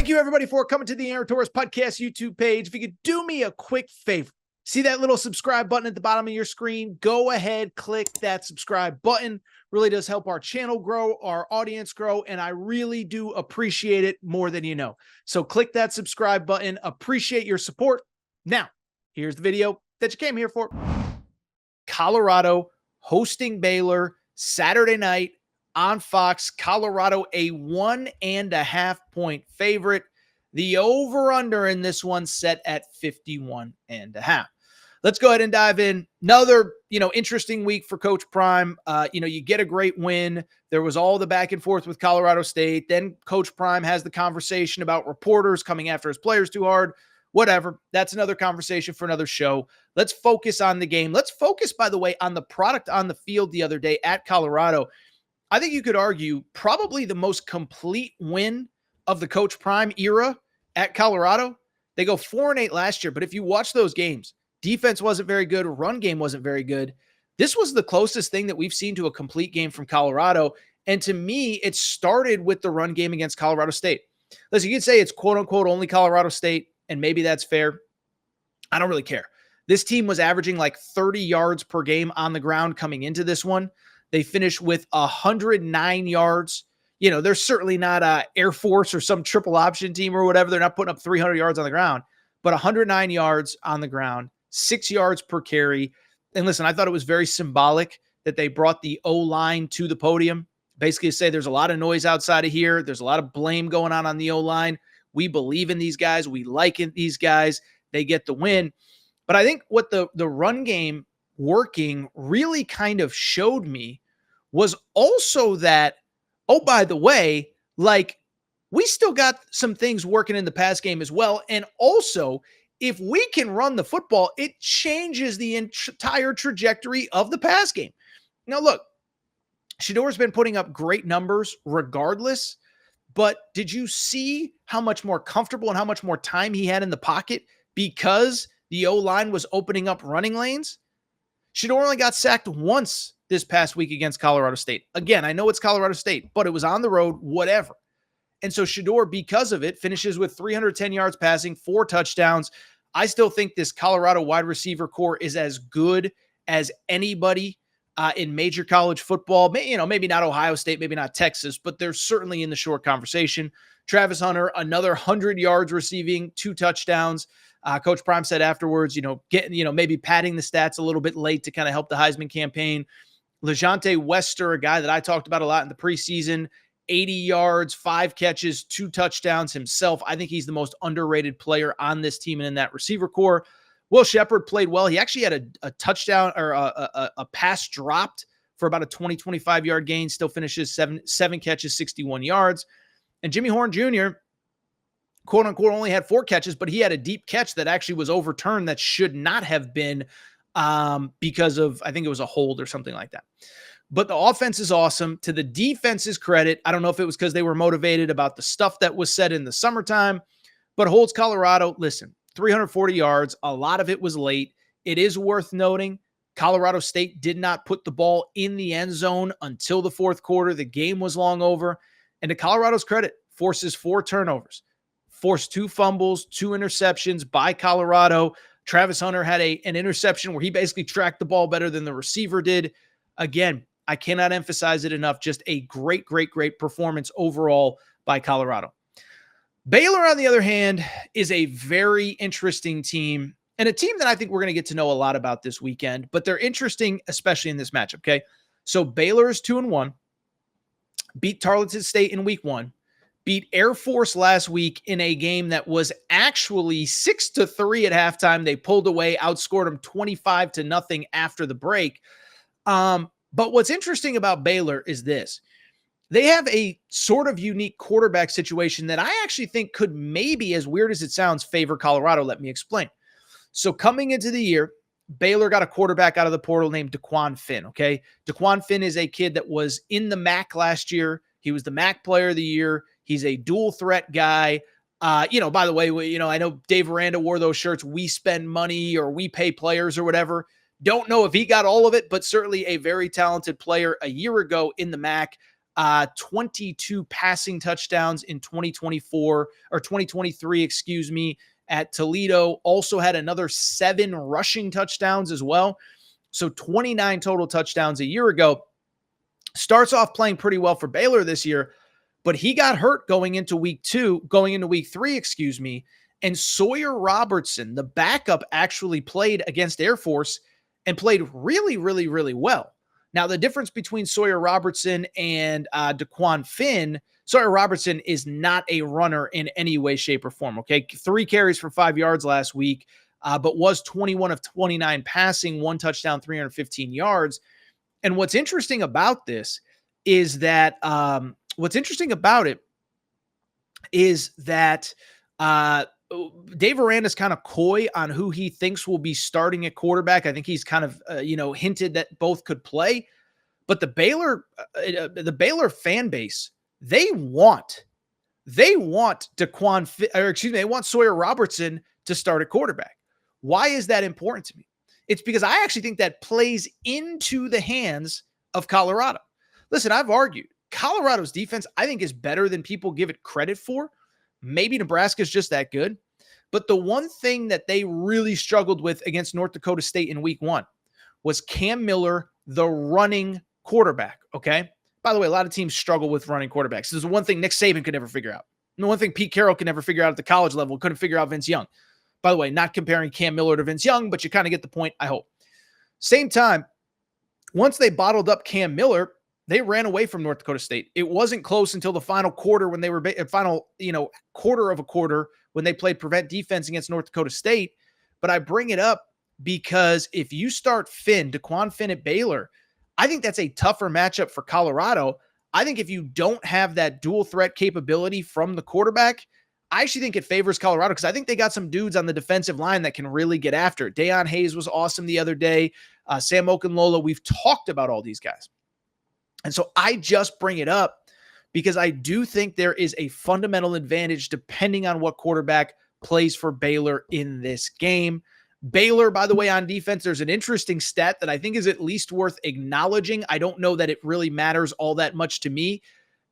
Thank you, everybody, for coming to the Aaron Torres Podcast YouTube page. If you could do me a quick favor, see that little subscribe button at the bottom of your screen? Go ahead, click that subscribe button. Really does help our channel grow, our audience grow, and I really do appreciate it more than you know. So click that subscribe button. Appreciate your support. Now, here's the video that you came here for. Colorado hosting Baylor Saturday night on Fox. Colorado a 1.5 point favorite. The over-under in this one set at 51.5. Let's go ahead and dive in. Another, interesting week for Coach Prime. You get a great win. There was all the back and forth with Colorado State. Then Coach Prime has the conversation about reporters coming after his players too hard. Whatever. That's another conversation for another show. Let's focus on the game. Let's focus, by the way, on the product on the field the other day at Colorado. I think you could argue probably the most complete win of the Coach Prime era at Colorado. They go 4-8 last year, but if you watch those games, defense wasn't very good. Run game wasn't very good. This was the closest thing that we've seen to a complete game from Colorado. And to me, it started with the run game against Colorado State. Listen, you could say it's quote unquote only Colorado State, and maybe that's fair. I don't really care. This team was averaging like 30 yards per game on the ground coming into this one. They finished with 109 yards. They're certainly not Air Force or some triple option team or whatever. They're not putting up 300 yards on the ground, but 109 yards on the ground, 6 yards per carry. And listen, I thought it was very symbolic that they brought the O-line to the podium. Basically say there's a lot of noise outside of here. There's a lot of blame going on the O-line. We believe in these guys. We like these guys. They get the win. But I think what the run game working really kind of showed me was also that, oh, by the way, we still got some things working in the pass game as well. And also, if we can run the football, it changes the entire trajectory of the pass game. Now, look, Shedor's been putting up great numbers regardless, but did you see how much more comfortable and how much more time he had in the pocket because the O-line was opening up running lanes? Shedor only got sacked once this past week against Colorado State. Again, I know it's Colorado State, but it was on the road, whatever. And so Shedor, because of it, finishes with 310 yards passing, 4 touchdowns. I still think this Colorado wide receiver core is as good as anybody in major college football. Maybe not Ohio State, maybe not Texas, but they're certainly in the short conversation. Travis Hunter, another 100 yards receiving, 2 touchdowns. Coach Prime said afterwards, maybe padding the stats a little bit late to kind of help the Heisman campaign. LeJonte Wester, a guy that I talked about a lot in the preseason, 80 yards, 5 catches, 2 touchdowns himself. I think he's the most underrated player on this team and in that receiver core. Will Shepard played well. He actually had a touchdown or a pass dropped for about a 25 yard gain, still finishes 7 catches, 61 yards. And Jimmy Horn Jr., quote unquote, only had 4 catches, but he had a deep catch that actually was overturned that should not have been because of, I think it was a hold or something like that. But the offense is awesome. To the defense's credit, I don't know if it was because they were motivated about the stuff that was said in the summertime, but holds Colorado, listen, 340 yards. A lot of it was late. It is worth noting Colorado State did not put the ball in the end zone until the fourth quarter. The game was long over. And to Colorado's credit, forces 4 turnovers. Forced 2 fumbles, 2 interceptions by Colorado. Travis Hunter had an interception where he basically tracked the ball better than the receiver did. Again, I cannot emphasize it enough. Just a great, great, great performance overall by Colorado. Baylor, on the other hand, is a very interesting team and a team that I think we're going to get to know a lot about this weekend, but they're interesting, especially in this matchup. Okay. So Baylor is 2-1, beat Tarleton State in week 1. Beat Air Force last week in a game that was actually 6-3 at halftime. They pulled away, outscored them 25-0 after the break. But what's interesting about Baylor is this. They have a sort of unique quarterback situation that I actually think could maybe, as weird as it sounds, favor Colorado. Let me explain. So coming into the year, Baylor got a quarterback out of the portal named DeQuan Finn, okay? DeQuan Finn is a kid that was in the MAC last year. He was the MAC player of the year. He's a dual threat guy. By the way, I know Dave Aranda wore those shirts, we spend money or we pay players or whatever. Don't know if he got all of it, but certainly a very talented player a year ago in the MAC. 22 passing touchdowns in 2024 or 2023, excuse me, at Toledo. Also had another 7 rushing touchdowns as well. So 29 total touchdowns a year ago. Starts off playing pretty well for Baylor this year, but he got hurt going into week 3, excuse me. And Sawyer Robertson, the backup, actually played against Air Force and played really, really, really well. Now, the difference between Sawyer Robertson and DeQuan Finn, Sawyer Robertson is not a runner in any way, shape, or form, okay? 3 carries for 5 yards last week, but was 21 of 29 passing, 1 touchdown, 315 yards. And what's interesting about this is that Dave Aranda's kind of coy on who he thinks will be starting at quarterback. I think he's kind of, hinted that both could play, but the Baylor fan base, they want they want Sawyer Robertson to start at quarterback. Why is that important to me? It's because I actually think that plays into the hands of Colorado. Listen, I've argued Colorado's defense, I think, is better than people give it credit for. Maybe Nebraska's just that good. But the one thing that they really struggled with against North Dakota State in week 1 was Cam Miller, the running quarterback, okay? By the way, a lot of teams struggle with running quarterbacks. There's one thing Nick Saban could never figure out. And the one thing Pete Carroll could never figure out at the college level, couldn't figure out Vince Young. By the way, not comparing Cam Miller to Vince Young, but you kind of get the point, I hope. Same time, once they bottled up Cam Miller, they ran away from North Dakota State. It wasn't close until the final quarter when they were quarter of a quarter when they played prevent defense against North Dakota State. But I bring it up because if you start DeQuan Finn at Baylor, I think that's a tougher matchup for Colorado. I think if you don't have that dual threat capability from the quarterback, I actually think it favors Colorado because I think they got some dudes on the defensive line that can really get after it. Deion Hayes was awesome the other day. Sam Okunlola, we've talked about all these guys. And so I just bring it up because I do think there is a fundamental advantage depending on what quarterback plays for Baylor in this game. Baylor, by the way, on defense, there's an interesting stat that I think is at least worth acknowledging. I don't know that it really matters all that much to me.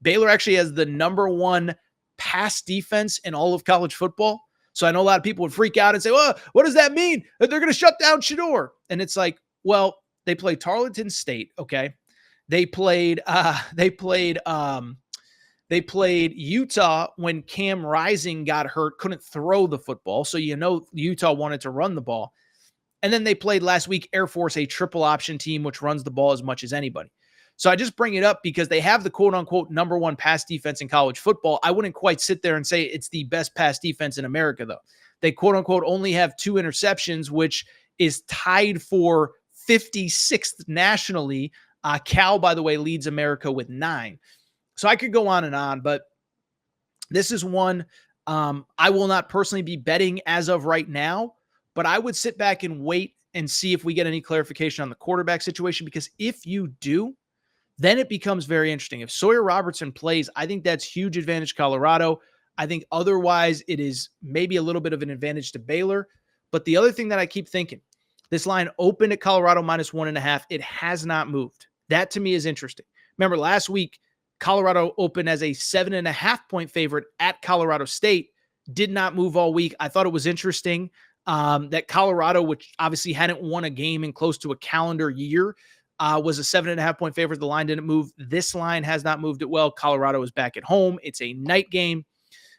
Baylor actually has the number 1 pass defense in all of college football. So I know a lot of people would freak out and say, well, what does that mean? That they're going to shut down Shedeur. And it's like, well, they played Tarleton State. Okay. They played Utah when Cam Rising got hurt, couldn't throw the football. So, Utah wanted to run the ball. And then they played last week Air Force, a triple option team, which runs the ball as much as anybody. So I just bring it up because they have the quote-unquote number 1 pass defense in college football. I wouldn't quite sit there and say it's the best pass defense in America, though. They quote-unquote only have 2 interceptions, which is tied for 56th nationally. Cal, by the way, leads America with 9. So I could go on and on, but this is one I will not personally be betting as of right now, but I would sit back and wait and see if we get any clarification on the quarterback situation, because if you do, then it becomes very interesting. If Sawyer Robertson plays, I think that's huge advantage Colorado. I think otherwise it is maybe a little bit of an advantage to Baylor. But the other thing that I keep thinking, this line opened at Colorado -1.5. It has not moved. That to me is interesting. Remember last week, Colorado opened as a 7.5-point favorite at Colorado State, did not move all week. I thought it was interesting that Colorado, which obviously hadn't won a game in close to a calendar year, was a 7.5-point favorite. The line didn't move. This line has not moved it well. Colorado is back at home. It's a night game.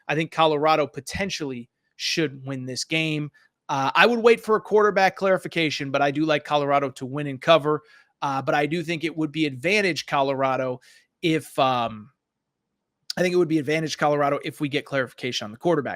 I think Colorado potentially should win this game. I would wait for a quarterback clarification, but I do like Colorado to win and cover. But I do think it would be advantage Colorado if we get clarification on the quarterback.